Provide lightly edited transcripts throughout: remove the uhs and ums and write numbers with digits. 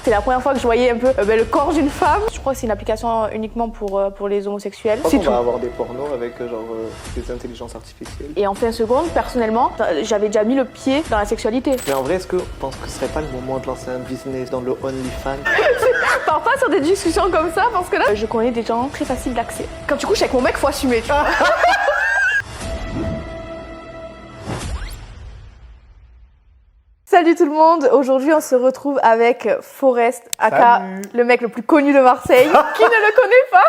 C'est la première fois que je voyais un peu le corps d'une femme. Je crois que c'est une application uniquement pour les homosexuels. Je pense qu'on va avoir des pornos avec des intelligences artificielles. Et en fin seconde, personnellement, j'avais déjà mis le pied dans la sexualité. Mais en vrai, est-ce que tu penses que ce serait pas le moment de lancer un business dans le OnlyFans? Pars pas sur des discussions comme ça parce que là, je connais des gens très faciles d'accès. Quand tu couches avec mon mec, faut assumer, tu vois. Salut tout le monde, aujourd'hui on se retrouve avec Forest, aka le mec le plus connu de Marseille, qui ne le connaît pas.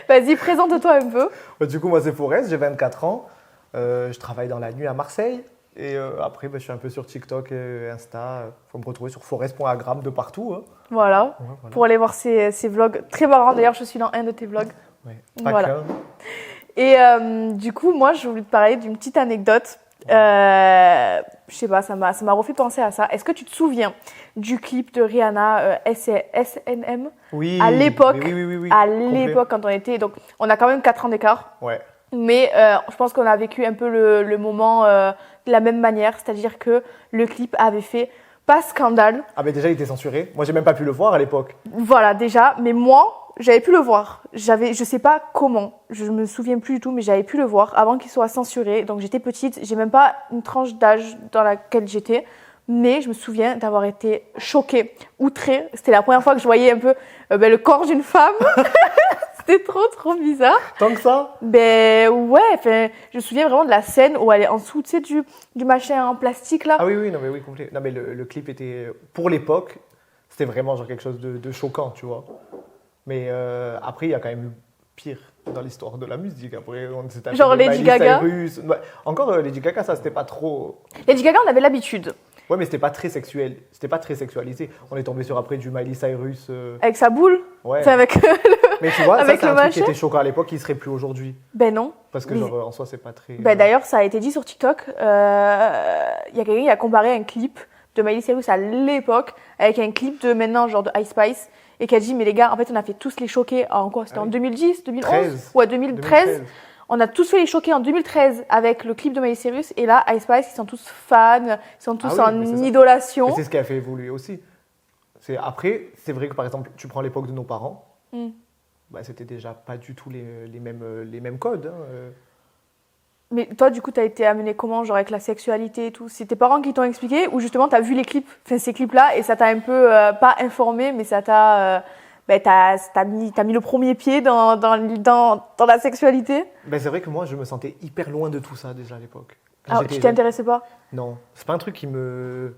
Vas-y, présente-toi un peu. Du coup, moi c'est Forest, j'ai 24 ans, je travaille dans la nuit à Marseille et après je suis un peu sur TikTok et Insta, faut me retrouver sur forest.agram de partout. Hein. Voilà. Pour aller voir ses vlogs, très marrant d'ailleurs, je suis dans un de tes vlogs. Ouais, pas qu'un. Et du coup, moi je voulais te parler d'une petite anecdote. Je sais pas, ça m'a refait penser à ça. Est-ce que tu te souviens du clip de Rihanna SNM? Oui. À l'époque, oui, à l'époque quand on était, donc on a quand même 4 ans d'écart. Ouais. Mais je pense qu'on a vécu un peu le moment de la même manière, c'est-à-dire que le clip avait fait pas scandale. Ah mais déjà il était censuré. Moi j'ai même pas pu le voir à l'époque. Voilà déjà, mais moi j'avais pu le voir. Je sais pas comment, je me souviens plus du tout, mais j'avais pu le voir avant qu'il soit censuré. Donc j'étais petite, j'ai même pas une tranche d'âge dans laquelle j'étais, mais je me souviens d'avoir été choquée, outrée. C'était la première fois que je voyais un peu le corps d'une femme. C'était trop bizarre. Tant que ça? Ben ouais, je me souviens vraiment de la scène où elle est en dessous, tu sais, du machin en plastique là. Ah oui, non mais oui, complet. Non mais le clip était, pour l'époque, c'était vraiment genre quelque chose de choquant, tu vois. Mais après, il y a quand même eu pire dans l'histoire de la musique. Après, on s'est tapé genre Lady Gaga. Cyrus. Ouais. Encore Lady Gaga, ça c'était pas trop. Lady Gaga, on avait l'habitude. Ouais, mais c'était pas très sexuel. C'était pas très sexualisé. On est tombé sur après du Miley Cyrus. Avec sa boule. Ouais. Enfin, avec mais tu vois, avec ça c'est un truc qui machin. était choquant à l'époque, qui serait plus aujourd'hui. Ben non. Parce que genre en soi, c'est pas très. Ben d'ailleurs, ça a été dit sur TikTok. Il y a quelqu'un qui a comparé un clip de Miley Cyrus à l'époque avec un clip de maintenant, genre de Ice Spice. Et qui a dit, mais les gars, en fait, on a fait tous les choqués en quoi? C'était en 2010, 2011 13. Ouais, 2013. On a tous fait les choqués en 2013 avec le clip de Miley Cyrus. Et là, Ice Spice, ils sont tous fans, ils sont tous en idolation. Et c'est ce qui a fait évoluer aussi. Après, c'est vrai que par exemple, tu prends l'époque de nos parents, bah, c'était déjà pas du tout les mêmes codes. Hein. Mais toi, du coup, t'as été amené comment, genre avec la sexualité et tout? C'est tes parents qui t'ont expliqué ou justement t'as vu les clips, enfin ces clips-là, et ça t'a un peu, pas informé, mais ça t'a, t'as mis le premier pied dans la sexualité? Ben, c'est vrai que moi, je me sentais hyper loin de tout ça déjà à l'époque. Ah, tu t'intéressais pas? Non, c'est pas un truc qui me...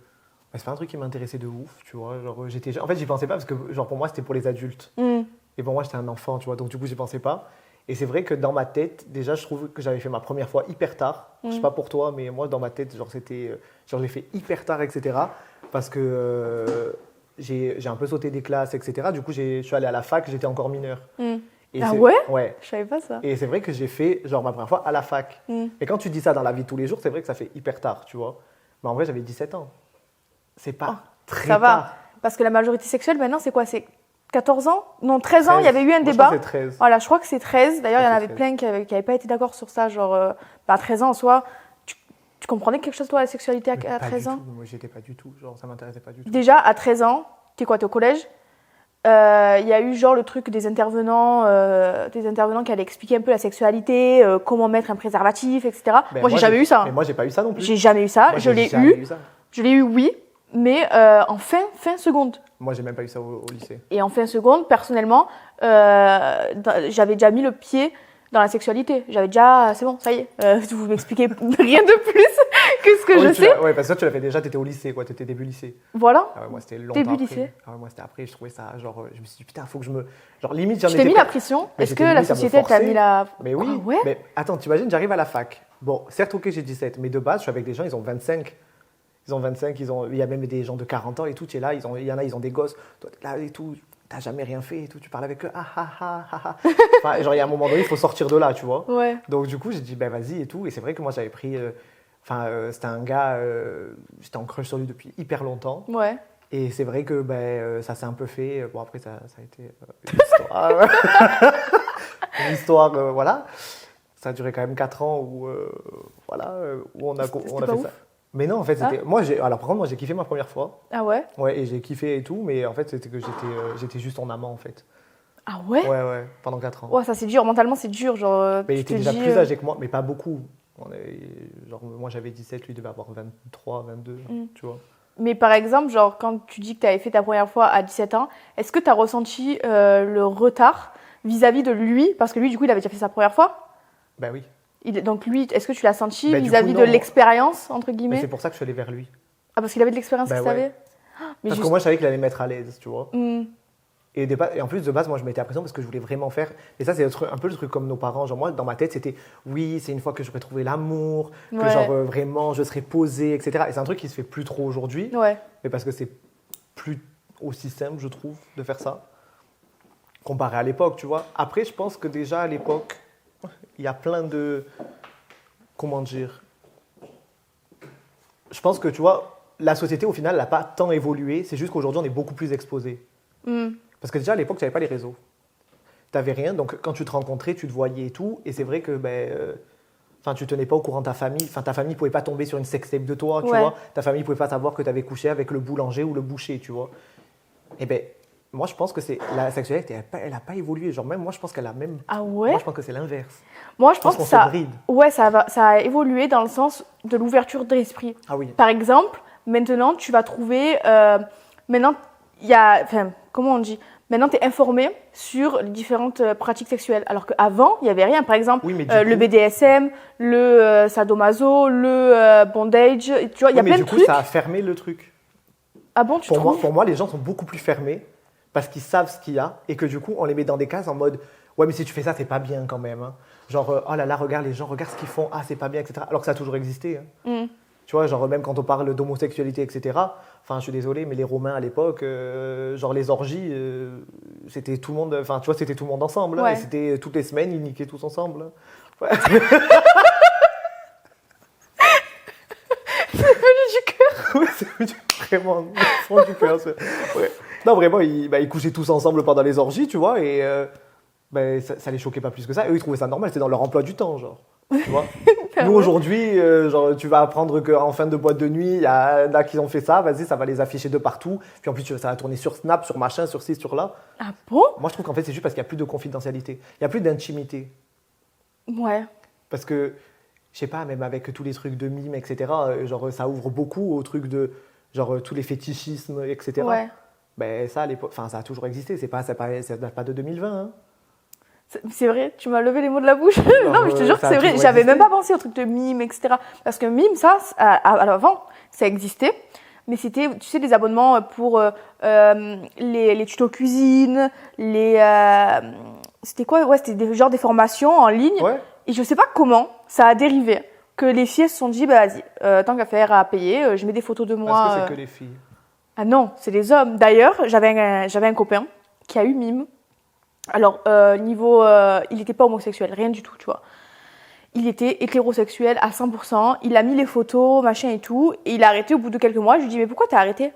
C'est pas un truc qui m'intéressait de ouf, tu vois. Genre, en fait, j'y pensais pas parce que genre, pour moi, c'était pour les adultes. Et pour moi, j'étais un enfant, tu vois. Donc du coup, j'y pensais pas. Et c'est vrai que dans ma tête, déjà, je trouve que j'avais fait ma première fois hyper tard. Je sais pas pour toi, mais moi, dans ma tête, genre, c'était... Genre, j'ai fait hyper tard, etc. Parce que j'ai un peu sauté des classes, etc. Du coup, je suis allé à la fac, j'étais encore mineur. Et ah ouais? Ouais. Je savais pas ça. Et c'est vrai que j'ai fait, genre, ma première fois à la fac. Mais quand tu dis ça dans la vie de tous les jours, c'est vrai que ça fait hyper tard, tu vois. Mais en vrai, j'avais 17 ans. C'est pas très tard. Ça va. Parce que la majorité sexuelle, maintenant, c'est quoi? C'est 14 ans? Non, 13 ans, il y avait eu un débat. Je crois que c'est 13. Voilà, je crois que c'est 13. D'ailleurs, il y en avait plein qui n'avaient pas été d'accord sur ça. Genre, 13 ans en soi, tu comprenais quelque chose, toi, la sexualité à 13 ans? Moi, j'étais pas du tout. Genre, ça m'intéressait pas du tout. Déjà, à 13 ans, t'es quoi? T'es au collège? Il y a eu genre le truc des intervenants qui allaient expliquer un peu la sexualité, comment mettre un préservatif, etc. Moi, j'ai jamais eu ça. Mais moi, j'ai pas eu ça non plus. J'ai jamais eu ça. Je l'ai eu. Je l'ai eu, oui, mais en fin seconde. Moi, j'ai même pas eu ça au lycée. Et en fin seconde, personnellement, j'avais déjà mis le pied dans la sexualité. J'avais déjà, c'est bon, ça y est, vous m'expliquez rien de plus que ce que je sais. Ouais, parce que toi, tu l'as fait déjà, t'étais au lycée, quoi, t'étais début lycée. Voilà. Ah ouais, moi, c'était longtemps début après. lycée. Ah ouais, moi, c'était après, je trouvais ça, genre, je me suis dit, putain, faut que je me. Genre, limite, j'en étais. Tu t'es mis la pression? Est-ce que la société t'a mis la. Mais oui. Ah ouais? Mais attends, t'imagines, j'arrive à la fac. Bon, certes, ok, j'ai 17, mais de base, je suis avec des gens, ils ont 25. Ils ont 25, il y a même des gens de 40 ans et tout, tu es là, il y en a, ils ont des gosses, toi, t'es là et tout, t'as jamais rien fait et tout, tu parles avec eux, Enfin, genre, il y a un moment donné, il faut sortir de là, tu vois. Ouais. Donc, du coup, j'ai dit, ben vas-y et tout. Et c'est vrai que moi, j'avais pris. C'était un gars, j'étais en crush sur lui depuis hyper longtemps. Ouais. Et c'est vrai que ça s'est un peu fait. Bon, après, ça a été une histoire. Une histoire, voilà. Ça a duré quand même 4 ans où, où on a fait ça. Mais non, en fait, c'était. Alors, par contre, moi, j'ai kiffé ma première fois. Ah ouais? Ouais, et j'ai kiffé et tout, mais en fait, c'était que j'étais juste en amant, en fait. Ah ouais? Ouais, pendant 4 ans. Ouais, ça c'est dur, mentalement c'est dur. Genre, Mais il tu était te déjà dis, plus âgé que moi, mais pas beaucoup. Genre, moi, j'avais 17, lui, il devait avoir 23, 22, tu vois. Mais par exemple, genre, quand tu dis que tu avais fait ta première fois à 17 ans, est-ce que tu as ressenti le retard vis-à-vis de lui? Parce que lui, du coup, il avait déjà fait sa première fois. Ben oui. Donc lui, est-ce que tu l'as senti Ben, du vis-à-vis coup, de non. l'expérience, entre Mais guillemets? c'est pour ça que je suis allé vers lui. Ah, parce qu'il avait de l'expérience, Ben qu'il ouais. savait? Mais Parce que moi, je savais qu'il allait me mettre à l'aise, tu vois. Hmm. Et en plus, de base, moi, je mettais la pression parce que je voulais vraiment faire. Et ça, c'est un peu le truc comme nos parents. Genre, moi, dans ma tête, c'était oui, c'est une fois que j'aurai trouvé l'amour, que Ouais. genre vraiment je serai posé, etc. Et c'est un truc qui se fait plus trop aujourd'hui. Ouais. Mais parce que c'est plus aussi simple, je trouve, de faire ça, comparé à l'époque, tu vois. Après, je pense que déjà, à l'époque, il y a plein de... Comment dire? Je pense que, tu vois, la société, au final, n'a pas tant évolué. C'est juste qu'aujourd'hui, on est beaucoup plus exposé. Hmm. Parce que déjà, à l'époque, tu n'avais pas les réseaux. Tu n'avais rien. Donc, quand tu te rencontrais, tu te voyais et tout. Et c'est vrai que... tu tenais pas au courant de ta famille. Enfin, ta famille pouvait pas tomber sur une sextape de toi, tu Ouais. vois. Ta famille pouvait pas savoir que tu avais couché avec le boulanger ou le boucher, tu vois. Et ben, moi, je pense que la sexualité, elle a pas évolué. Genre, même moi, je pense qu'elle a même. Ah ouais? Moi, je pense que c'est l'inverse. Moi, je pense qu'on que ça... se bride. Ouais, ça a évolué dans le sens de l'ouverture d'esprit. Ah oui. Par exemple, maintenant, tu vas trouver... maintenant, il y a... Enfin, comment on dit? Maintenant, tu es informé sur les différentes pratiques sexuelles. Alors qu'avant, il n'y avait rien. Par exemple, Oui, mais le BDSM, le sadomaso, le bondage. Tu vois, il y a plein de trucs. Ça a fermé le truc. Ah bon, tu trouves? Pour moi, les gens sont beaucoup plus fermés parce qu'ils savent ce qu'il y a et que du coup, on les met dans des cases en mode ouais, mais si tu fais ça, c'est pas bien quand même. Hein. Genre, oh là là, regarde les gens, regarde ce qu'ils font, ah, c'est pas bien, etc. Alors que ça a toujours existé. Hein. Mm. Tu vois, genre, même quand on parle d'homosexualité, etc. Enfin, je suis désolé, mais les Romains à l'époque, genre les orgies, c'était tout le monde, enfin, tu vois, c'était tout le monde ensemble. Hein, Ouais. et c'était toutes les semaines, ils niquaient tous ensemble. Hein. Ouais. C'est venu du cœur. Ouais, c'est vraiment au fond du cœur. Ouais. Non, vraiment, ils couchaient tous ensemble pendant les orgies, tu vois, et ça les choquait pas plus que ça. Eux, ils trouvaient ça normal, c'était dans leur emploi du temps, genre. Tu vois. Nous, aujourd'hui, genre, tu vas apprendre qu'en fin de boîte de nuit, il y en a qui ont fait ça, vas-y, ça va les afficher de partout. Puis en plus, ça va tourner sur Snap, sur machin, sur ci, sur là. Ah bon? Moi, je trouve qu'en fait, c'est juste parce qu'il n'y a plus de confidentialité. Il n'y a plus d'intimité. Ouais. Parce que, je sais pas, même avec tous les trucs de mimes, etc., genre, ça ouvre beaucoup aux trucs de, genre, tous les fétichismes, etc. Ouais. Ben, ça, à l'époque, enfin, ça a toujours existé. Ça date pas de 2020. Hein. C'est vrai, tu m'as levé les mots de la bouche. Non, mais je te jure que c'est vrai. J'avais même pas pensé au truc de mime, etc. Parce que mime, ça, avant, ça existait. Mais c'était, tu sais, des abonnements pour les tutos cuisine, c'était quoi? Ouais, c'était des formations en ligne. Ouais. Et je sais pas comment ça a dérivé. Que les filles se sont dit, bah vas-y, tant qu'à faire à payer, je mets des photos de moi. Parce que c'est que les filles. Ah non, c'est les hommes. D'ailleurs, j'avais un copain qui a eu mime. Alors, il n'était pas homosexuel, rien du tout, tu vois. Il était hétérosexuel à 100%. Il a mis les photos, machin et tout. Et il a arrêté au bout de quelques mois. Je lui dis, mais pourquoi t'as arrêté?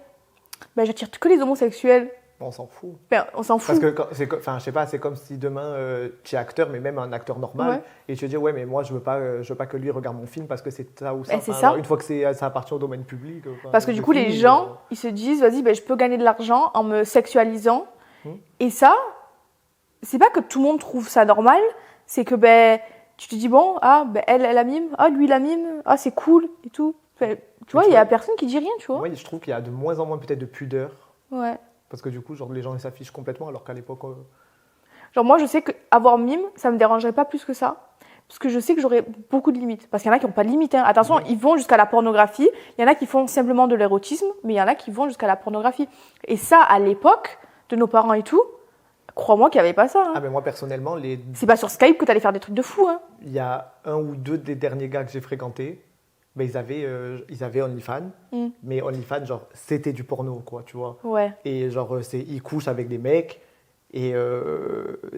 Ben, j'attire que les homosexuels. On s'en fout. Ben, on s'en fout. Parce que, enfin, je sais pas, c'est comme si demain tu es acteur, mais même un acteur normal, Ouais. et tu te dis ouais, mais moi je veux pas que lui regarde mon film parce que c'est ça ou ça. Ben, c'est Enfin, ça. alors, une fois que ça appartient au domaine public. Parce que du coup, les gens, ils se disent, vas-y, ben, je peux gagner de l'argent en me sexualisant. Et ça, c'est pas que tout le monde trouve ça normal, c'est que ben, tu te dis, bon, elle a mime, lui, il a mime, c'est cool et tout. Ben, tu vois, il y a personne qui dit rien, tu vois. Moi, je trouve qu'il y a de moins en moins peut-être de pudeur. Ouais. Parce que du coup, genre, les gens ils s'affichent complètement, alors qu'à l'époque. Genre, moi, je sais qu'avoir mime, ça me dérangerait pas plus que ça. Parce que je sais que j'aurais beaucoup de limites. Parce qu'il y en a qui n'ont pas de limites. Hein. Attention, ils vont jusqu'à la pornographie. Il y en a qui font simplement de l'érotisme, mais il y en a qui vont jusqu'à la pornographie. Et ça, à l'époque de nos parents et tout, crois-moi qu'il n'y avait pas ça. Hein. Ah, mais moi, personnellement, c'est pas sur Skype que tu allais faire des trucs de fou. Hein. Il y a un ou deux des derniers gars que j'ai fréquentés. Ben, ils avaient OnlyFans, mais OnlyFans, genre, c'était du porno, quoi, tu vois. Ouais. Et genre, ils couchent avec des mecs, et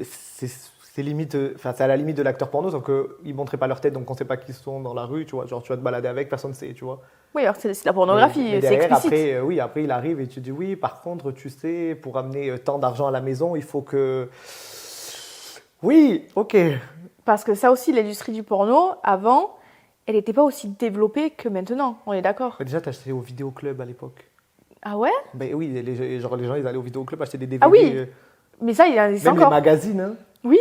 c'est limite, enfin, c'est à la limite de l'acteur porno, sauf qu'ils ne montraient pas leur tête, donc on ne sait pas qui sont dans la rue, tu vois. Genre, tu vas te balader avec, personne ne sait, tu vois. Oui, alors c'est de la pornographie, mais c'est derrière, explicite. après, il arrive et tu dis, oui, par contre, tu sais, pour amener tant d'argent à la maison, il faut que... Oui, ok. Parce que ça aussi, l'industrie du porno, avant... elle n'était pas aussi développée que maintenant, on est d'accord. Déjà, t'achetais au vidéoclub à l'époque. Ah ouais? Ben oui, les gens, ils allaient au vidéoclub acheter des DVD. Ah oui, mais ça, il en existe Même encore. les magazines, hein. Oui,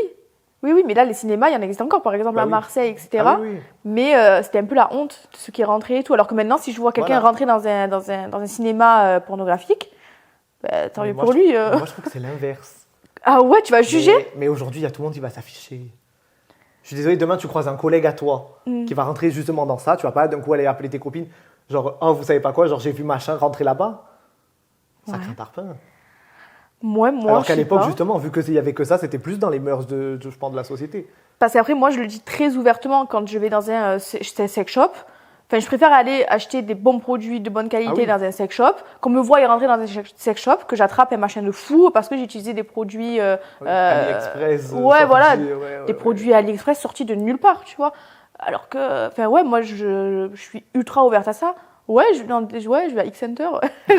oui, mais là, les cinémas, il y en existe encore, par exemple Bah à oui. Marseille, etc. Ah oui, oui. Mais c'était un peu la honte de ceux qui rentraient et tout. Alors que maintenant, si je vois quelqu'un Voilà. rentrer dans un cinéma pornographique, bah, tant Mais mieux moi, pour je- lui. Moi, je trouve que c'est l'inverse. Ah ouais, tu vas juger? Mais aujourd'hui, il y a tout le monde qui va s'afficher. Je suis désolé, demain, tu croises un collègue à toi qui va rentrer justement dans ça. Tu vas pas d'un coup aller appeler tes copines. Genre, oh, vous savez pas quoi, genre, j'ai vu machin rentrer là-bas. Ça Ouais. craint tarpin. Moi, Alors je qu'à sais l'époque, pas. justement, vu qu'il y avait que ça, c'était plus dans les mœurs je pense, de la société. Parce qu'après, moi, je le dis très ouvertement quand je vais dans un sex shop. Enfin, je préfère aller acheter des bons produits de bonne qualité Ah oui. dans un sex shop, qu'on me voie y rentrer dans un sex shop, que j'attrape un machin de fou parce que j'ai utilisé des produits. AliExpress. ouais, sorti, voilà, ouais, des produits AliExpress sortis de nulle part, tu vois. Alors que, enfin, ouais, moi, je suis ultra ouverte à ça. Ouais, je vais à X-Center.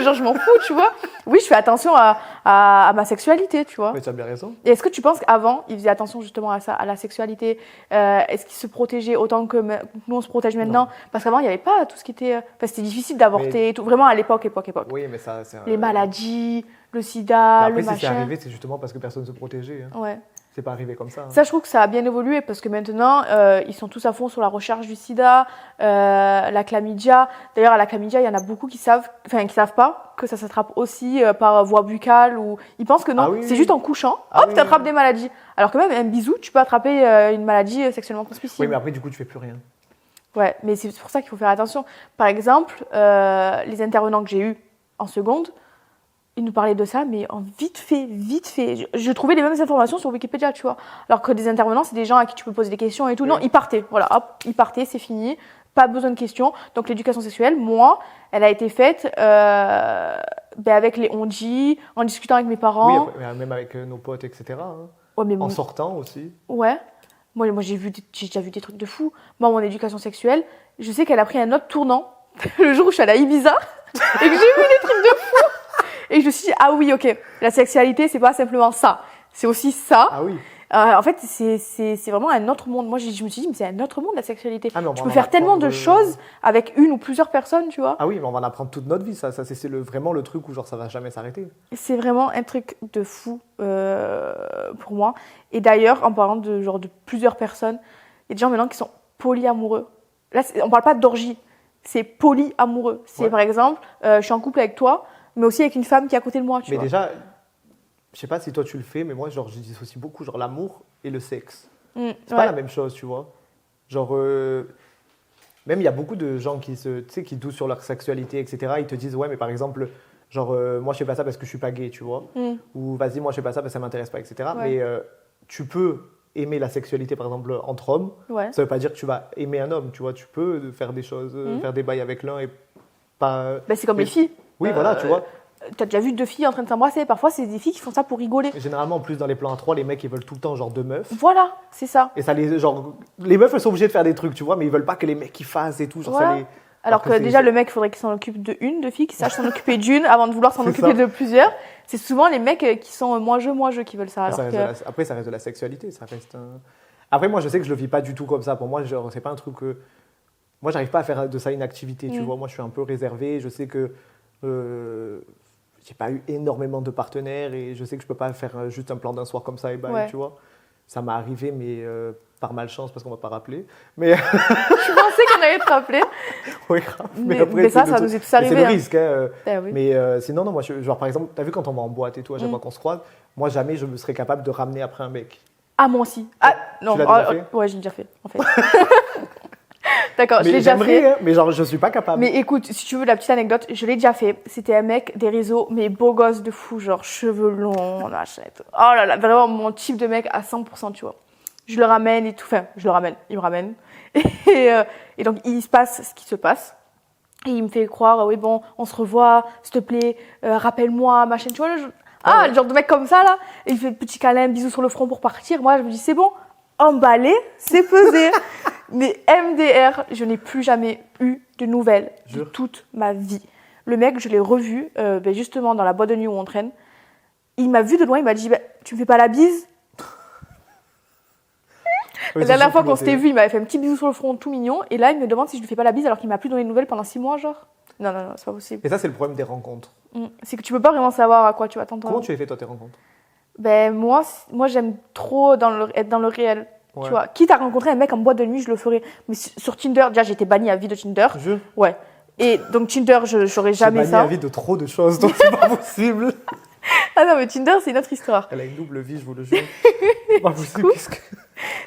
Genre, je m'en fous, tu vois. Oui, je fais attention à ma sexualité, tu vois. Mais tu as bien raison. Et est-ce que tu penses qu'avant, ils faisaient attention justement à ça, à la sexualité? Est-ce qu'ils se protégeaient autant que nous, on se protège maintenant? Parce qu'avant, il n'y avait pas tout ce qui était... Enfin, c'était difficile d'avorter, et tout. Vraiment à l'époque. Oui, mais ça, c'est Les maladies, le sida, Après, le si c'est machin. arrivé, c'est justement parce que personne ne se protégeait. Hein. Ouais. C'est pas arrivé comme ça. Hein. Ça, je trouve que ça a bien évolué parce que maintenant, ils sont tous à fond sur la recherche du sida, la chlamydia. D'ailleurs, à la chlamydia, il y en a beaucoup qui savent pas que ça s'attrape aussi par voie buccale ou ils pensent que non, Ah oui, c'est oui. juste en couchant, Ah hop, oui, tu attrapes oui. des maladies. Alors que même un bisou, tu peux attraper une maladie sexuellement Oui, transmissible. mais après, du coup, tu fais plus rien. Ouais, mais c'est pour ça qu'il faut faire attention. Par exemple, les intervenants que j'ai eus en seconde, ils nous parlaient de ça, mais en vite fait. Je trouvais les mêmes informations sur Wikipédia, tu vois. Alors que des intervenants, c'est des gens à qui tu peux poser des questions et tout. Oui. Non, ils partaient. Voilà, hop, ils partaient, c'est fini. Pas besoin de questions. Donc l'éducation sexuelle, moi, elle a été faite avec les on-dit, en discutant avec mes Oui, parents. après, même avec nos potes, etc. hein. Ouais, mais En sortant aussi. ouais. Moi j'ai déjà vu des trucs de fou. Moi, mon éducation sexuelle, je sais qu'elle a pris un autre tournant le jour où je suis allée à Ibiza et que j'ai vu des trucs de fou. Et je me suis dit, ah oui, ok, la sexualité, c'est pas simplement ça. C'est aussi ça. Ah oui. En fait, c'est vraiment un autre monde. Moi, je me suis dit, mais c'est un autre monde, la sexualité. Ah, mais on Tu va peux en faire tellement de apprendre, choses avec une ou plusieurs personnes, tu vois. Ah oui, mais on va en apprendre toute notre vie. Ça c'est vraiment le truc où genre, ça va jamais s'arrêter. C'est vraiment un truc de fou pour moi. Et d'ailleurs, en parlant de plusieurs personnes, il y a des gens maintenant qui sont polyamoureux. Là, on parle pas d'orgie, c'est polyamoureux. C'est Ouais. par exemple, je suis en couple avec toi, mais aussi avec une femme qui est à côté de moi, tu Mais vois. déjà, je sais pas si toi tu le fais, mais moi, genre, je dissocie beaucoup genre, l'amour et le sexe. C'est pas Ouais. la même chose, tu vois. Genre, même il y a beaucoup de gens tu sais, qui doutent sur leur sexualité, etc. Ils te disent, ouais, mais par exemple, genre, moi je fais pas ça parce que je suis pas gay, tu vois. Ou vas-y, moi je fais pas ça parce que ça m'intéresse pas, etc. Ouais. Mais tu peux aimer la sexualité, par exemple, entre hommes. Ouais. Ça veut pas dire que tu vas aimer un homme, tu vois. Tu peux faire des choses, faire des bails avec l'un et pas. Ben, c'est comme Mais- les filles. Oui, voilà, tu vois. T'as déjà vu deux filles en train de s'embrasser. Parfois, c'est des filles qui font ça pour rigoler. Généralement, en plus, dans les plans à 3, les mecs, ils veulent tout le temps genre deux meufs. Voilà, c'est ça. Et ça les meufs, elles sont obligées de faire des trucs, tu vois, mais ils veulent pas que les mecs ils fassent et tout. Genre, ça Ouais. les... Alors que c'est- déjà, le mec, il faudrait qu'il s'en occupe de une, de filles, qu'il sache s'en occuper d'une avant de vouloir s'en C'est occuper ça. de plusieurs. C'est souvent les mecs qui sont moi, je qui veulent ça. Alors Ça reste que... Après, ça reste de la sexualité. Ça reste un... Après, moi, je sais que je le vis pas du tout comme ça. Pour moi, genre, c'est pas un truc que. Moi, j'arrive pas à faire de ça une activité, tu vois. Moi, je suis un peu réservé. Je sais que. J'ai pas eu énormément de partenaires et je sais que je peux pas faire juste un plan d'un soir comme ça et bye, Ouais. tu vois. Ça m'est arrivé, mais par malchance parce qu'on m'a pas rappelé. Mais Je pensais qu'on allait te rappeler. ouais, grave. Mais après, ça, c'est ça le nous est tous truc. Mais arrivé. C'est le hein. risque. Hein. Ben oui. Mais sinon, non, moi, genre par exemple, tu as vu quand on va en boîte et tout, à chaque fois qu'on se croise, moi jamais je me serais capable de ramener après un mec. Ah, moi aussi. Ah, non. l'as déjà fait Ouais, je l'ai déjà fait, en fait. D'accord, je l'ai Mais déjà j'aimerais, fait. hein, mais genre je suis pas capable. Mais écoute, si tu veux la petite anecdote, je l'ai déjà fait. C'était un mec des réseaux, mais beau gosse de fou, genre cheveux longs, machin et tout. Oh là là, vraiment mon type de mec à 100%, tu vois. Je le ramène et tout. Enfin, je le ramène, il me ramène. Et donc, il se passe ce qui se passe. Et il me fait croire, oui, bon, on se revoit, s'il te plaît, rappelle-moi, machin, tu vois. Ah ouais. Le genre de mec comme ça, là. Et il fait petit câlin, bisous sur le front pour partir. Moi, je me dis, c'est bon, emballé, c'est pesé. Mais MDR, je n'ai plus jamais eu de nouvelles de Jure. toute ma vie. Le mec, je l'ai revu, justement, dans la boîte de nuit où on traîne. Il m'a vu de loin, il m'a dit, tu me fais pas la bise? La dernière fois qu'on s'était vu, il m'avait fait un petit bisou sur le front, tout mignon. Et là, il me demande si je lui fais pas la bise alors qu'il m'a plus donné de nouvelles pendant 6 mois, genre. Non, c'est pas possible. Et ça, c'est le problème des rencontres. C'est que tu peux pas vraiment savoir à quoi tu vas t'entendre. Comment tu as fait, toi, tes rencontres? Ben, moi j'aime trop être dans le réel. Ouais. Tu vois, quitte à rencontrer un mec en boîte de nuit, je le ferais. Mais sur Tinder, déjà, j'étais bannie à vie de Tinder. Ouais. Et donc, Tinder, j'aurais jamais ça. J'ai bannie à vie de trop de choses, donc c'est pas possible. Ah non, mais Tinder, c'est une autre histoire. Elle a une double vie, je vous le jure. C'est pas possible.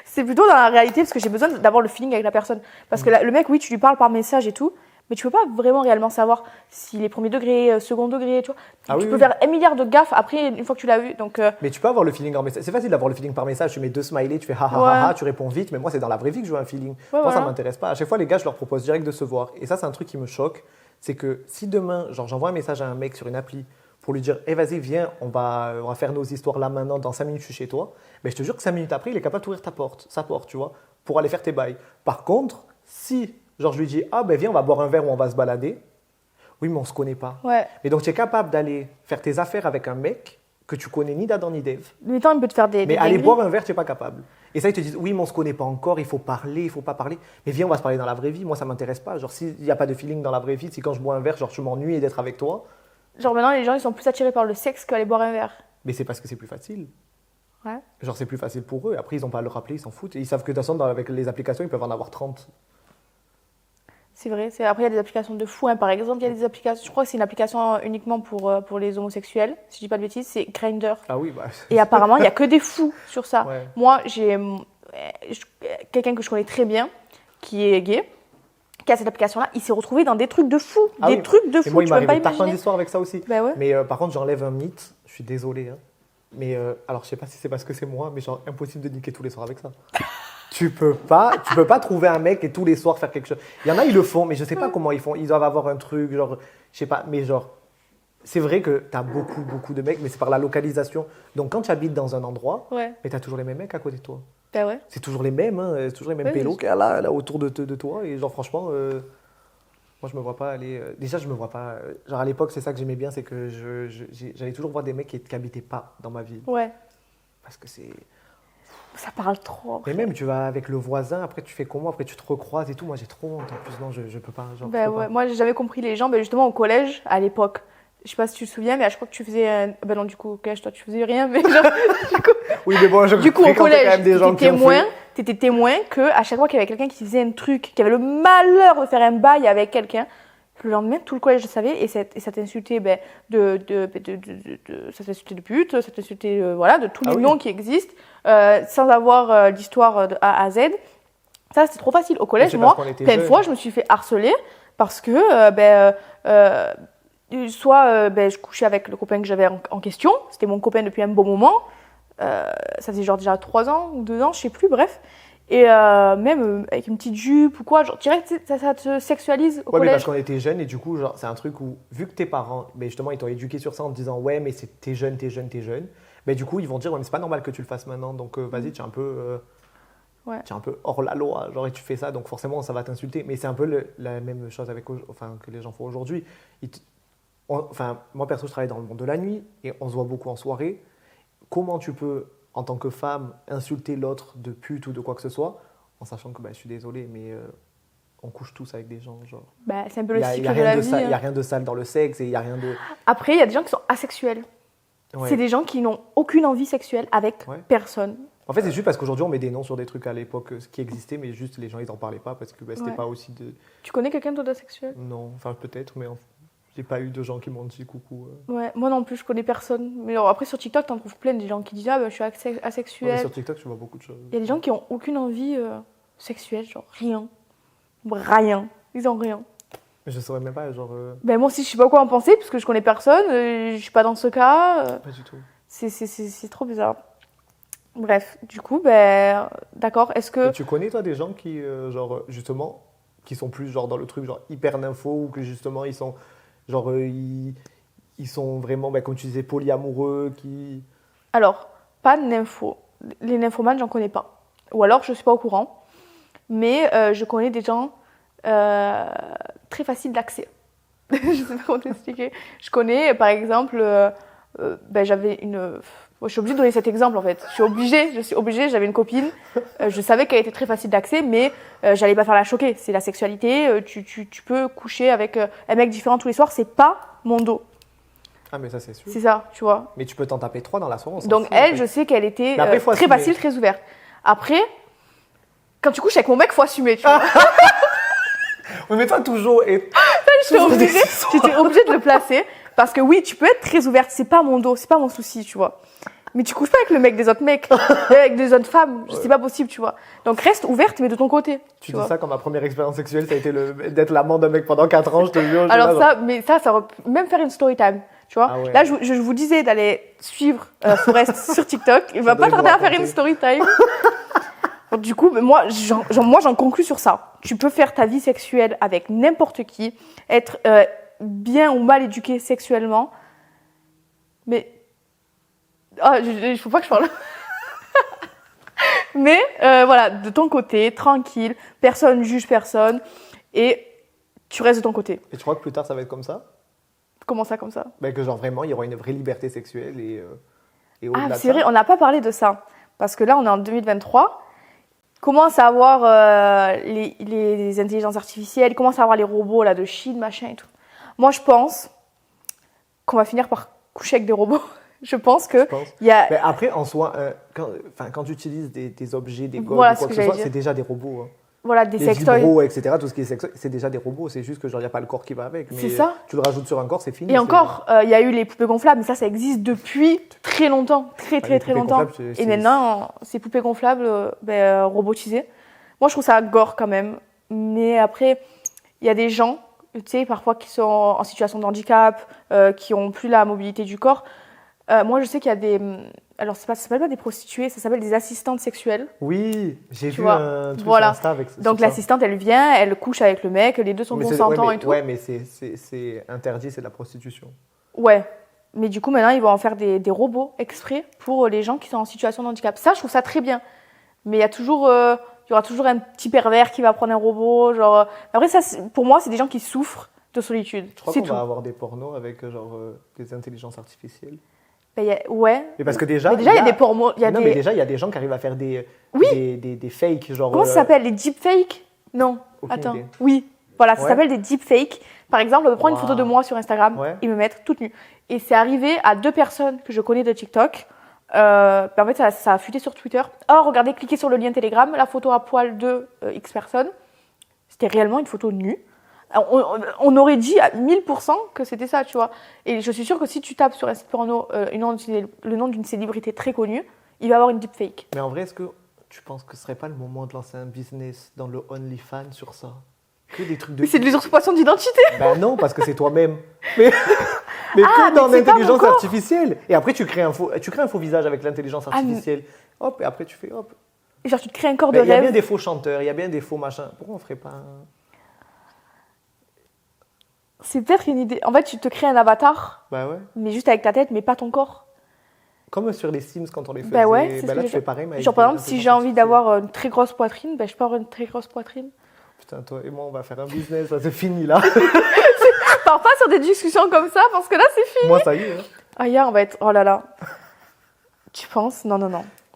C'est plutôt dans la réalité, parce que j'ai besoin d'avoir le feeling avec la personne. Parce que le mec, oui, tu lui parles par message et tout, mais tu peux pas vraiment réellement savoir s'il est premier degré, second degré, tu vois. Tu peux faire 1 milliard de gaffes après, une fois que tu l'as vu. Donc, Mais tu peux avoir le feeling en message. C'est facile d'avoir le feeling par message. Tu mets 2 smileys, tu fais ha ha ha, tu réponds vite. Mais moi, c'est dans la vraie vie que je veux un feeling. Moi, ça m'intéresse pas. À chaque fois, les gars, je leur propose direct de se voir. Et ça, c'est un truc qui me choque. C'est que si demain, genre, j'envoie un message à un mec sur une appli pour lui dire, vas-y, viens, on va faire nos histoires là maintenant, dans 5 minutes, je suis chez toi. Mais je te jure que 5 minutes après, il est capable d'ouvrir sa porte, tu vois, pour aller faire tes bails. Par contre, si, genre, je lui dis, viens, on va boire un verre ou on va se balader. Oui, mais on se connaît pas. Ouais. Mais donc, tu es capable d'aller faire tes affaires avec un mec que tu connais ni d'Adam ni d'Ève. Mais tant, il peut te faire des. Mais aller boire un verre, tu n'es pas capable. Et ça, ils te disent, oui, mais on se connaît pas encore, il faut parler, il faut pas parler. Mais viens, on va se parler dans la vraie vie. Moi, ça m'intéresse pas. Genre, s'il n'y a pas de feeling dans la vraie vie, si quand je bois un verre, genre, je m'ennuie d'être avec toi. Genre, maintenant, les gens, ils sont plus attirés par le sexe qu'aller boire un verre. Mais c'est parce que c'est plus facile. Ouais. Genre, c'est plus facile pour eux. Après, ils n'ont pas à le rappeler, ils s'en foutent. Et ils savent que de toute façon, avec les applications, ils peuvent en avoir 30. C'est vrai. Après, il y a des applications de fou. Hein. Par exemple, il y a des applications. Je crois que c'est une application uniquement pour les homosexuels. Si je dis pas de bêtises, c'est Grindr. Ah oui, bah. Et apparemment, il y a que des fous sur ça. Ouais. Moi, j'ai quelqu'un que je connais très bien, qui est gay, qui a cette application-là. Il s'est retrouvé dans des trucs de fou. Trucs de fou. Moi, il tu peux m'arrive pas plein imaginer. d'histoires avec ça aussi. Bah ouais. Mais par contre, j'enlève un mythe. Je suis désolé. Hein. Mais alors, je sais pas si c'est parce que c'est moi, mais genre, impossible de niquer tous les soirs avec ça. Tu peux pas trouver un mec et tous les soirs faire quelque chose. Il y en a, ils le font, mais je sais pas comment ils font. Ils doivent avoir un truc, genre, je sais pas, mais genre, c'est vrai que tu as beaucoup de mecs, mais c'est par la localisation. Donc, quand tu habites dans un endroit, mais tu as toujours les mêmes mecs à côté de toi. Bah ouais. C'est toujours les mêmes, hein, c'est toujours les mêmes pélos qu'il y a là autour de toi. Et genre, franchement, moi, je me vois pas aller. Déjà, je me vois pas. Genre, à l'époque, c'est ça que j'aimais bien, c'est que j'allais toujours voir des mecs qui habitaient pas dans ma ville. Ouais. Parce que c'est. Ça parle trop. Après. Mais même, tu vas avec le voisin, après, tu fais comment? Après, tu te recroises et tout. Moi, j'ai trop honte. En plus, non, je peux pas. Genre, Bah je peux ouais. pas. Moi, j'ai jamais compris les gens. Justement, au collège, à l'époque. Je sais pas si tu te souviens, mais je crois que tu faisais. Ben non, du coup, au collège, toi, tu faisais rien. Mais genre, Oui, mais bon, du coup, au collège, tu t'étais témoin qu'à chaque fois qu'il y avait quelqu'un qui faisait un truc, qui avait le malheur de faire un bail avec quelqu'un, le lendemain, tout le collège le savait et ça t'insultait ça t'insultait de pute, ça t'insultait voilà, de tous les noms qui existent, sans avoir l'histoire de A à Z. Ça, c'était trop facile. Au collège, moi, plein de fois, je me suis fait harceler parce que soit je couchais avec le copain que j'avais en question, c'était mon copain depuis un bon moment, ça faisait genre déjà 3 ans ou 2 ans, je sais plus, bref. Et même avec une petite jupe ou quoi, genre direct ça te sexualise au collège. Mais parce qu'on était jeunes et du coup, genre, c'est un truc où, vu que tes parents, justement, ils t'ont éduqué sur ça en te disant ouais, mais t'es jeune, mais du coup, ils vont dire ouais, mais c'est pas normal que tu le fasses maintenant, donc vas-y, tu es un peu. Tu es un peu hors la loi, genre, et tu fais ça, donc forcément, ça va t'insulter. Mais c'est un peu la même chose que les gens font aujourd'hui. Moi, perso, je travaille dans le monde de la nuit et on se voit beaucoup en soirée. Comment tu peux, en tant que femme, insulter l'autre de pute ou de quoi que ce soit, en sachant que, je suis désolé, mais on couche tous avec des gens, genre. C'est un peu le cycle de la vie. Il n'y a rien de sale dans le sexe et il n'y a rien de... Après, il y a des gens qui sont asexuels. Ouais. C'est des gens qui n'ont aucune envie sexuelle avec personne. En fait, c'est juste parce qu'aujourd'hui, on met des noms sur des trucs à l'époque qui existaient, mais juste les gens, ils n'en parlaient pas parce que c'était pas aussi de... Tu connais quelqu'un toi d'asexuel? Non, enfin peut-être, mais j'ai pas eu de gens qui m'ont dit coucou. Ouais, moi non plus, je connais personne. Mais alors, après, sur TikTok, t'en trouves plein des gens qui disent je suis asexuel. Ouais, sur TikTok, tu vois beaucoup de choses. Il y a des gens qui n'ont aucune envie sexuelle, genre rien. Rien. Ils ont rien. Mais je saurais même pas, genre... moi aussi, je sais pas quoi en penser parce que je connais personne, je suis pas dans ce cas. Pas du tout. C'est trop bizarre. Bref, du coup, d'accord, est-ce que... Et tu connais, toi, des gens qui, genre, justement, qui sont plus, genre, dans le truc, genre, hyper nympho, ou que, justement, ils sont, genre, ils sont vraiment, comme tu disais, polyamoureux, qui... Alors, pas de nympho. Les nymphomanes, j'en connais pas. Ou alors, je suis pas au courant. Mais je connais des gens très faciles d'accès. Je sais pas comment t'expliquer. Je connais, par exemple... j'avais une... Moi, je suis obligée de donner cet exemple en fait. Je suis obligée, j'avais une copine, je savais qu'elle était très facile d'accès, mais j'allais pas faire la choquer. C'est la sexualité, tu peux coucher avec un mec différent tous les soirs, c'est pas mon dos. Ah, mais ça, c'est sûr. C'est ça, tu vois. Mais tu peux t'en taper 3 dans la soirée. Donc, elle, je sais qu'elle était très facile, très ouverte. Après, quand tu couches avec mon mec, faut assumer, tu vois. Oui, mais toi, toujours. Et... J'étais obligée de le placer. Parce que oui, tu peux être très ouverte, c'est pas mon dos, c'est pas mon souci, tu vois. Mais tu couches pas avec le mec des autres mecs, avec des autres femmes, c'est pas possible, tu vois. Donc reste ouverte, mais de ton côté. Tu dis ça quand ma première expérience sexuelle, ça a été d'être l'amant d'un mec pendant 4 ans, je te jure. Alors ça aurait pu même faire une story time, tu vois. Ah ouais. Là, je vous disais d'aller suivre Forest sur TikTok, il va pas tarder à faire une story time. Donc, du coup, moi, j'en conclus sur ça. Tu peux faire ta vie sexuelle avec n'importe qui, être bien ou mal éduqué sexuellement, mais... il faut pas que je parle. Mais voilà, de ton côté, tranquille, personne juge personne, et tu restes de ton côté. Et tu crois que plus tard, ça va être comme ça ? Comment ça, comme ça ? Que genre vraiment, il y aura une vraie liberté sexuelle et au-delà de ça. C'est vrai, on n'a pas parlé de ça. Parce que là, on est en 2023, commence à avoir les intelligences artificielles, commence à avoir les robots là, de Chine, machin et tout. Moi, je pense qu'on va finir par coucher avec des robots. Je pense que il y a... Mais après, en soi, quand tu utilises des objets, des voilà quoi que ce soit, c'est déjà des robots. Hein. Voilà, des sextoys. Les vibros, etc., tout ce qui est sextoy, c'est déjà des robots. C'est juste que genre, il n'y a pas le corps qui va avec. Mais c'est ça. Tu le rajoutes sur un corps, c'est fini. Et encore, il y a eu les poupées gonflables, mais ça existe depuis très longtemps. Très longtemps. Et maintenant, ces poupées gonflables, robotisées. Moi, je trouve ça gore quand même. Mais après, il y a des gens, tu sais, parfois qui sont en situation de handicap, qui n'ont plus la mobilité du corps. Moi, je sais qu'il y a des... Alors, ça s'appelle pas des prostituées, ça s'appelle des assistantes sexuelles. Oui, j'ai vu un truc sur Insta avec ça. Donc, l'assistante, elle vient, elle couche avec le mec, les deux sont consentants et tout. Ouais, mais c'est interdit, c'est de la prostitution. Ouais, mais du coup, maintenant, ils vont en faire des robots exprès pour les gens qui sont en situation de handicap. Ça, je trouve ça très bien. Mais il y aura toujours un petit pervers qui va prendre un robot. Genre... Après, ça, pour moi, c'est des gens qui souffrent de solitude. Je crois qu'on va avoir des pornos avec des intelligences artificielles. Ouais. Mais parce que déjà, il y a des pornos. Mais déjà, il y a des gens qui arrivent à faire des fakes. Genre, comment ça s'appelle ? Les deepfakes ? Non. Attends. Idée. Oui. Voilà, ça s'appelle des deepfakes. Par exemple, on me prend une photo de moi sur Instagram et me mettre toute nue. Et c'est arrivé à 2 personnes que je connais de TikTok. En fait, ça a fuité sur Twitter. Oh, regardez, cliquez sur le lien Telegram, la photo à poil de X personnes. C'était réellement une photo nue. On aurait dit à 1000% que c'était ça, tu vois. Et je suis sûre que si tu tapes sur un site porno le nom d'une célébrité très connue, il va y avoir une deepfake. Mais en vrai, est-ce que tu penses que ce serait pas le moment de lancer un business dans le OnlyFans sur ça ? Que des trucs de... Mais c'est de l'usurpation d'identité. Ben non, parce que c'est toi-même. Mais comme dans l'intelligence artificielle. Et après, tu crées un faux visage avec l'intelligence artificielle. Hop, et après, tu fais hop. Et genre, tu te crées un corps de rêve. Il y a bien des faux chanteurs, il y a bien des faux machins. Pourquoi on ferait pas C'est peut-être une idée. En fait, tu te crées un avatar, mais juste avec ta tête, mais pas ton corps. Comme sur les Sims quand on les faisait. Là, tu fais pareil. Genre, par exemple, si j'ai envie d'avoir une très grosse poitrine, je peux avoir une très grosse poitrine. Putain, toi et moi, on va faire un business, ça c'est fini là. Pars pas sur des discussions comme ça, parce que là, c'est fini. Moi, ça y est. Hein. On va être... Oh là là. Tu penses ? Non.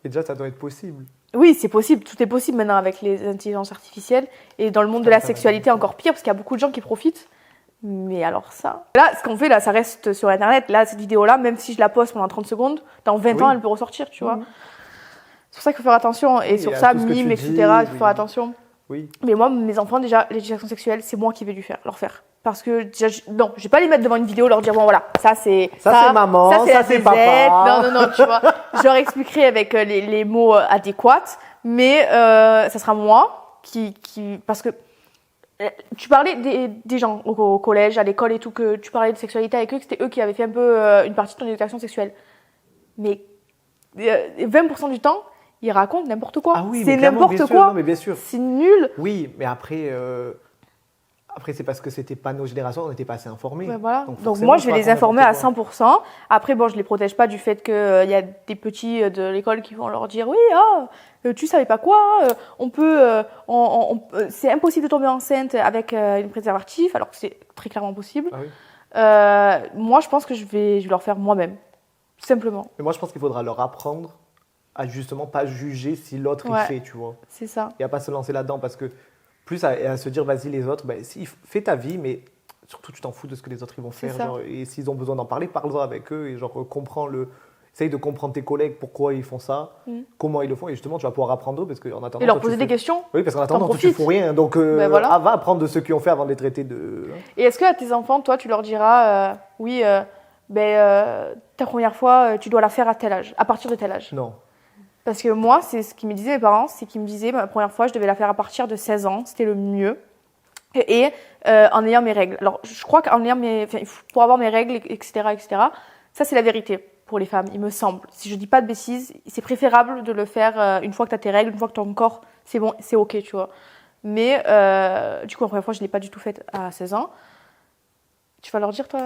Et déjà, ça doit être possible. Oui, c'est possible. Tout est possible maintenant avec les intelligences artificielles. Et dans le monde de la sexualité, encore pire, parce qu'il y a beaucoup de gens qui profitent. Mais alors ça... Là, ce qu'on fait, là, ça reste sur Internet. Là, cette vidéo-là, même si je la poste pendant 30 secondes, dans 20 ans, elle peut ressortir, tu vois. C'est pour ça qu'il faut faire attention. Et sur ça, mimes, etc., il faut faire attention. Oui. Mais moi, mes enfants, déjà, l'éducation sexuelle, c'est moi qui vais leur faire. Parce que, déjà, non, je vais pas les mettre devant une vidéo, leur dire, bon, voilà, ça, c'est maman, ça, c'est papa. Non, tu vois. Je leur expliquerai avec les mots adéquats, mais ça sera moi qui... Parce que tu parlais des gens au collège, à l'école et tout, que tu parlais de sexualité avec eux, que c'était eux qui avaient fait un peu une partie de ton éducation sexuelle. Mais 20% du temps, ils racontent n'importe quoi. Ah oui, c'est n'importe quoi. Non, mais bien sûr. C'est nul. Oui, mais après, c'est parce que c'était pas nos générations, on n'était pas assez informés. Ouais, voilà. Donc moi, je vais les informer à 100%. Après, bon, je les protège pas du fait qu'il y a des petits de l'école qui vont leur dire oui, tu savais pas quoi, c'est impossible de tomber enceinte avec une préservatif, alors que c'est très clairement possible. Ah oui. Moi, je pense que je vais leur faire moi-même. tout simplement. Mais moi, je pense qu'il faudra leur apprendre à justement pas juger si l'autre il fait, tu vois. C'est ça. Et à pas se lancer là-dedans parce que plus à se dire, vas-y, les autres, si, fais ta vie, mais surtout, tu t'en fous de ce que les autres ils vont faire. Genre, et s'ils ont besoin d'en parler, parle-en avec eux et genre, essaye de comprendre tes collègues, pourquoi ils font ça, comment ils le font. Et justement, tu vas pouvoir apprendre d'eux parce qu'en attendant. Et leur poser des questions. Oui, parce qu'en attendant, toi, tu fous rien. Donc, va apprendre de ceux qui ont fait avant de les traiter de. Et est-ce qu'à tes enfants, toi, tu leur diras, ta première fois, tu dois la faire à tel âge, à partir de tel âge? Non. Parce que moi, c'est ce qu'ils me disaient mes parents, c'est qu'ils me disaient, ma première fois, je devais la faire à partir de 16 ans, c'était le mieux. Et en ayant mes règles. Alors, je crois qu'en ayant pour avoir mes règles, etc., ça, c'est la vérité pour les femmes, il me semble. Si je dis pas de bêtises, c'est préférable de le faire une fois que tu as tes règles, une fois que ton corps, c'est bon, c'est OK, tu vois. Mais du coup, la première fois, je ne l'ai pas du tout faite à 16 ans. Tu vas leur dire, toi,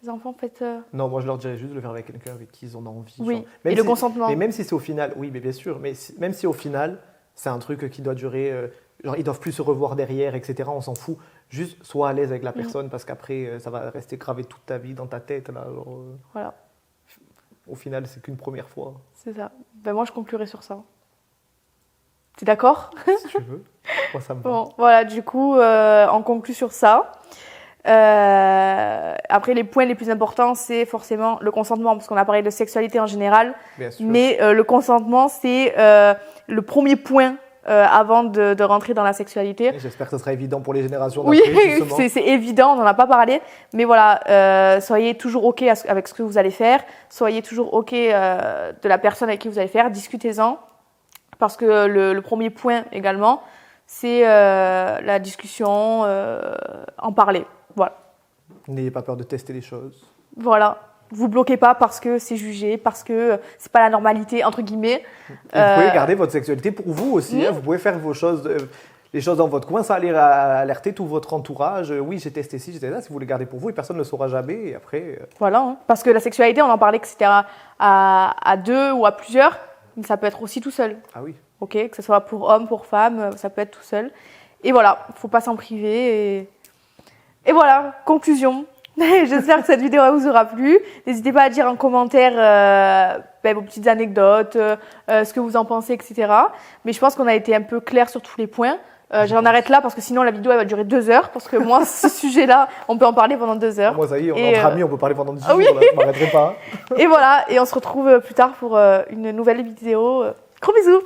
tes enfants, faites... Non, moi, je leur dirais juste de le faire avec quelqu'un avec qui ils en ont envie. Oui, et le consentement. Mais même si c'est au final... Oui, mais bien sûr. Mais même si au final, c'est un truc qui doit durer... genre, ils doivent plus se revoir derrière, etc. On s'en fout. Juste, sois à l'aise avec la personne parce qu'après, ça va rester gravé toute ta vie dans ta tête. Là, genre, voilà. Au final, c'est qu'une première fois. C'est ça. Ben, moi, je conclurai sur ça. T'es d'accord? Si tu veux. Moi, ça me va. Bon, voilà, du coup, on conclut sur ça. Après, les points les plus importants, c'est forcément le consentement, parce qu'on a parlé de sexualité en général. Bien sûr. Mais le consentement, c'est le premier point avant de rentrer dans la sexualité. Et j'espère que ça sera évident pour les générations d'après. Oui, justement. c'est évident, on n'en a pas parlé. Mais voilà, soyez toujours OK avec ce que vous allez faire. Soyez toujours OK de la personne avec qui vous allez faire. Discutez-en. Parce que le premier point également, c'est la discussion, en parler. Voilà. N'ayez pas peur de tester les choses. Voilà. Vous bloquez pas parce que c'est jugé, parce que c'est pas la normalité, entre guillemets. Et vous pouvez garder votre sexualité pour vous aussi. Hein. Vous pouvez faire vos choses, les choses dans votre coin, ça aller alerter tout votre entourage. Oui, j'ai testé ci, j'ai testé ça. Si vous les gardez pour vous, et personne ne le saura jamais. Et après. Voilà. Hein. Parce que la sexualité, on en parlait que c'était à deux ou à plusieurs, mais ça peut être aussi tout seul. Ah oui. Ok, que ce soit pour homme, pour femme, ça peut être tout seul. Et voilà, faut pas s'en priver. Et voilà, conclusion. J'espère que cette vidéo vous aura plu. N'hésitez pas à dire en commentaire vos petites anecdotes, ce que vous en pensez, etc. Mais je pense qu'on a été un peu clair sur tous les points. J'en arrête là parce que sinon la vidéo elle va durer 2 heures. Parce que moi, ce sujet-là, on peut en parler pendant 2 heures. Moi, ça y est, on est entre amis, on peut parler pendant 10 jours. Oui. Là, je m'arrêterai pas. Et voilà, et on se retrouve plus tard pour une nouvelle vidéo. Gros bisous!